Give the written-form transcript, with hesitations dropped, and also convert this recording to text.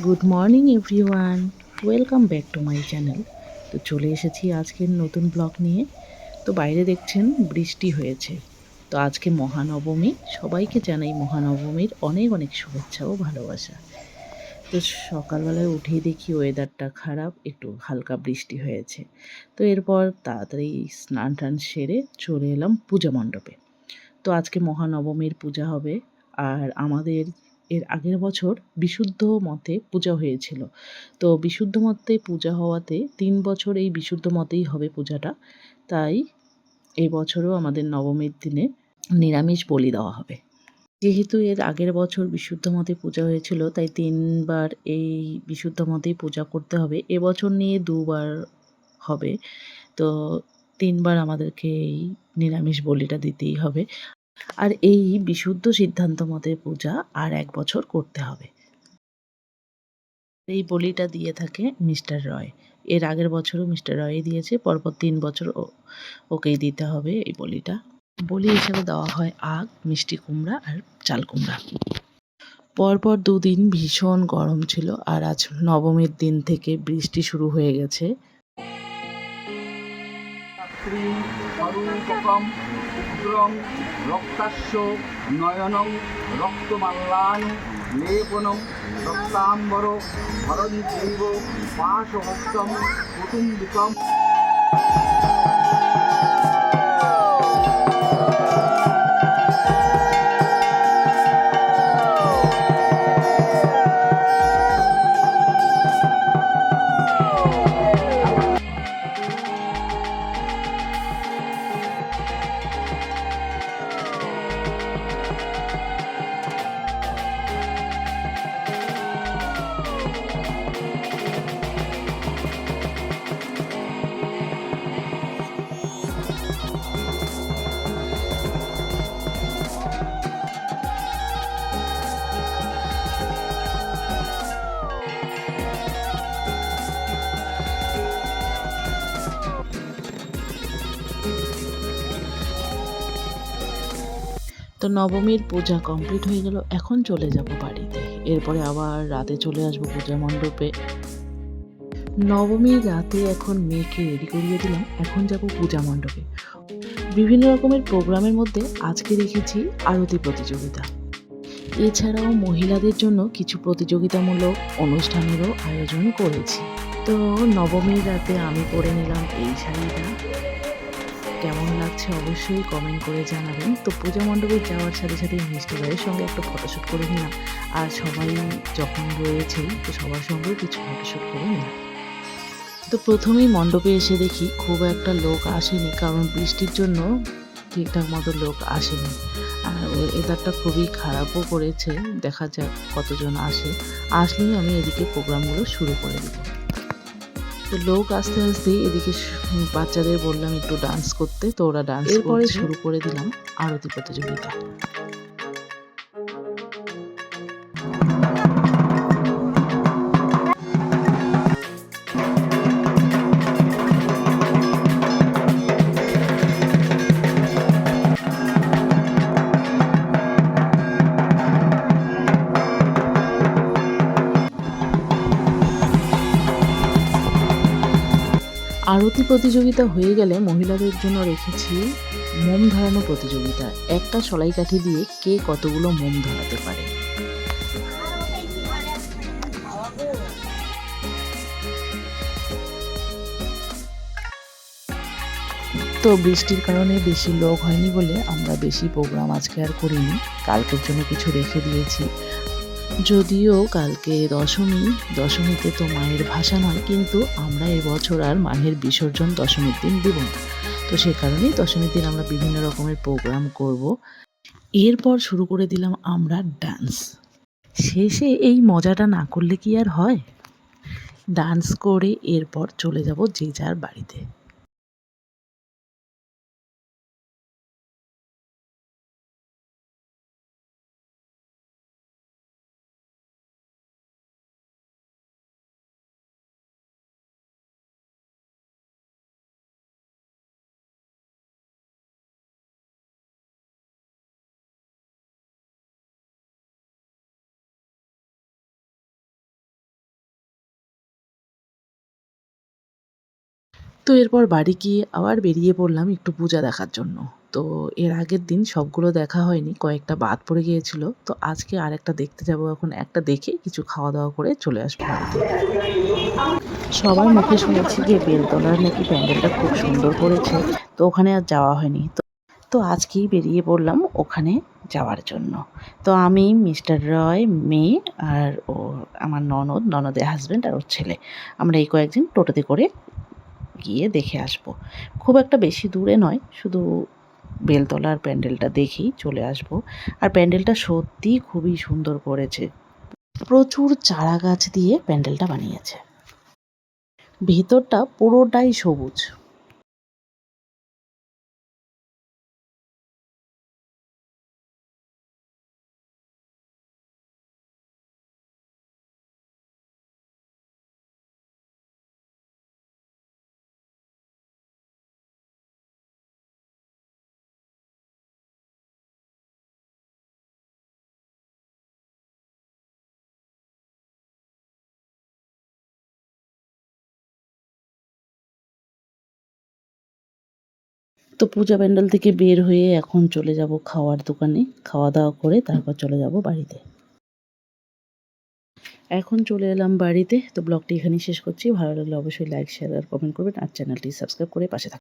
Good morning everyone, welcome back to my channel. তো চলে এসেছি আজকের নতুন ব্লগ নিয়ে। তো বাইরে দেখছেন বৃষ্টি হয়েছে। তো আজকে মহানবমী, সবাইকে জানাই মহানবমীর অনেক অনেক শুভেচ্ছা ও ভালোবাসা। তো সকালবেলায় উঠেই দেখি ওয়েদারটা খারাপ, একটু হালকা বৃষ্টি হয়েছে। তো এরপর তাড়াতাড়ি স্নান টান সেরে চলে এলাম পূজা মণ্ডপে। তো আজকে মহানবমীর পূজা হবে। আর আমাদের এর আগের বছর বিশুদ্ধ মতে পূজা হয়েছিল। তো বিশুদ্ধ মতে পূজা হওয়াতে ৩ বছর এই বিশুদ্ধ মতেই হবে পূজাটা। তাই এই বছরও আমাদের নবমীর দিনে নিরামিষ বলি দেওয়া হবে। যেহেতু এর আগের বছর বিশুদ্ধ মতে পূজা হয়েছিল, তাই ৩ বার এই বিশুদ্ধ মতেই পূজা করতে হবে। এবছর নিয়ে ২ বার হবে। তো ৩ বার আমাদেরকে এই নিরামিষ বলিটা দিতেই হবে। আর এই বিশুদ্ধ সিদ্ধান্ত মতে পূজা আর ১ বছর করতে হবে। এই বলিটা দিয়ে থাকে মিস্টার রয়। এর আগের বছরও মিস্টার রয়ই দিয়েছে, পরপর ৩ বছর ওকেই দিতে হবে এই বলিটা। বলি হিসেবে দেওয়া হয় আখ, মিষ্টি কুমড়া আর চাল কুমড়া। পরপর ২ দিন ভীষণ গরম ছিল, আর আজ নবমীর দিন থেকে বৃষ্টি শুরু হয়ে গেছে। স্বরূপকম উগ্রং রক্তাস্য নয়নং রক্তমাল্লানি লেপনং রক্তাম্বর ভরন্ত্যৈব পাশহস্তম কুটুম্বিকম। তো নবমীর পূজা কমপ্লিট হয়ে গেল, এখন চলে যাব বাড়িতে। এরপরে আবার রাতে চলে আসবো পূজা মণ্ডপে। নবমীর রাতে এখন মেয়েকে রেডি করিয়ে দিলাম, এখন যাব পূজা মণ্ডপে। বিভিন্ন রকমের প্রোগ্রামের মধ্যে আজকে রেখেছি আরতি প্রতিযোগিতা। এছাড়াও মহিলাদের জন্য কিছু প্রতিযোগিতামূলক অনুষ্ঠানেরও আয়োজন করেছি। তো নবমীর রাতে আমি পরে নিলাম এই শাড়িটা। কেমন লাগছে অবশ্যই কমেন্ট করে জানাবেন। তো পূজা মণ্ডপে যাওয়ার সাথে সাথে মিষ্টি ভাইয়ের সঙ্গে একটা ফটোশ্যুট করে নিলাম। আর সবাই যখন রয়েছে, তো সবার সঙ্গেও কিছু ফটোশ্যুট করে নিলাম। তো প্রথমেই মণ্ডপে এসে দেখি খুব একটা লোক আসেনি, কারণ বৃষ্টির জন্য ঠিকঠাক মতো লোক আসেনি। আর ওয়েদারটা খুবই খারাপও করেছে, দেখা যাক কতজন আসে। আসলেই আমি এদিকে প্রোগ্রামগুলো শুরু করে দেব। তো লোক আস্তে আস্তেই এদিকে বাচ্চাদের বললাম একটু ডান্স করতে, তো ওরা ডান্স এরপরে শুরু করে দিলাম আরতি প্রতিযোগিতা। আরতি প্রতিযোগিতা হয়ে গেলে মহিলাদের জন্য রেখেছি মোম ধরানো প্রতিযোগিতা। একটা সলাই কাঠি দিয়ে কে কতগুলো মোম ধরাতে পারে। তো বৃষ্টির কারণে বেশি লোক হয়নি বলে আমরা বেশি প্রোগ্রাম আজকে আর করিনি, কালকের জন্য কিছু রেখে দিয়েছি। যদিও কালকে দশমী, দশমীতে তো মায়ের ভাসান হয়, কিন্তু আমরা এবছর আর মায়ের বিসর্জন দশমীর দিন দিব না। তো সে কারণেই দশমীর দিন আমরা বিভিন্ন রকমের প্রোগ্রাম করব। এরপর শুরু করে দিলাম আমরা ডান্স। শেষে এই মজাটা না করলে কি আর হয়? ডান্স করে এরপর চলে যাব যে যার বাড়িতে। তো এরপর বাড়ি গিয়ে আবার বেরিয়ে পড়লাম একটু পূজা দেখার জন্য। তো এর আগের দিন সবগুলো দেখা হয়নি, কয়েকটা বাদ পড়ে গিয়েছিল। তো আজকে আরেকটা দেখতে যাব, এখন একটা দেখে কিছু খাওয়া দাওয়া করে চলে আসবো বাড়িতে। সবার মুখে শুনেছি যে বেলতলার নাকি প্যান্ডেলটা খুব সুন্দর করেছে, তো ওখানে আর যাওয়া হয়নি। তো আজকেই বেরিয়ে পড়লাম ওখানে যাওয়ার জন্য। তো আমি, মিস্টার রয়, মেয়ে আর আমার ননদের হাজব্যান্ড আর ওর ছেলে, আমরা এই কয়েকজন টোটোতে করে গিয়ে দেখে আসবো। খুব একটা বেশি দূরে নয়, শুধু বেলতলার প্যান্ডেলটা দেখেই চলে আসবো। আর প্যান্ডেলটা সত্যিই খুবই সুন্দর করেছে, প্রচুর চারা গাছ দিয়ে প্যান্ডেলটা বানিয়েছে। ভেতরটা পুরোটাই সবুজ। তো পূজা প্যান্ডেল থেকে বের হয়ে এখন চলে যাব খাওয়ার দোকানে, খাওয়া দাওয়া করে তারপর চলে যাব বাড়িতে। এখন চলে এলাম বাড়িতে। তো ব্লগটি এখানেই শেষ করছি। ভালো লাগলে অবশ্যই লাইক, শেয়ার আর কমেন্ট করবেন, আর চ্যানেলটি সাবস্ক্রাইব করে পাশে থাকবেন।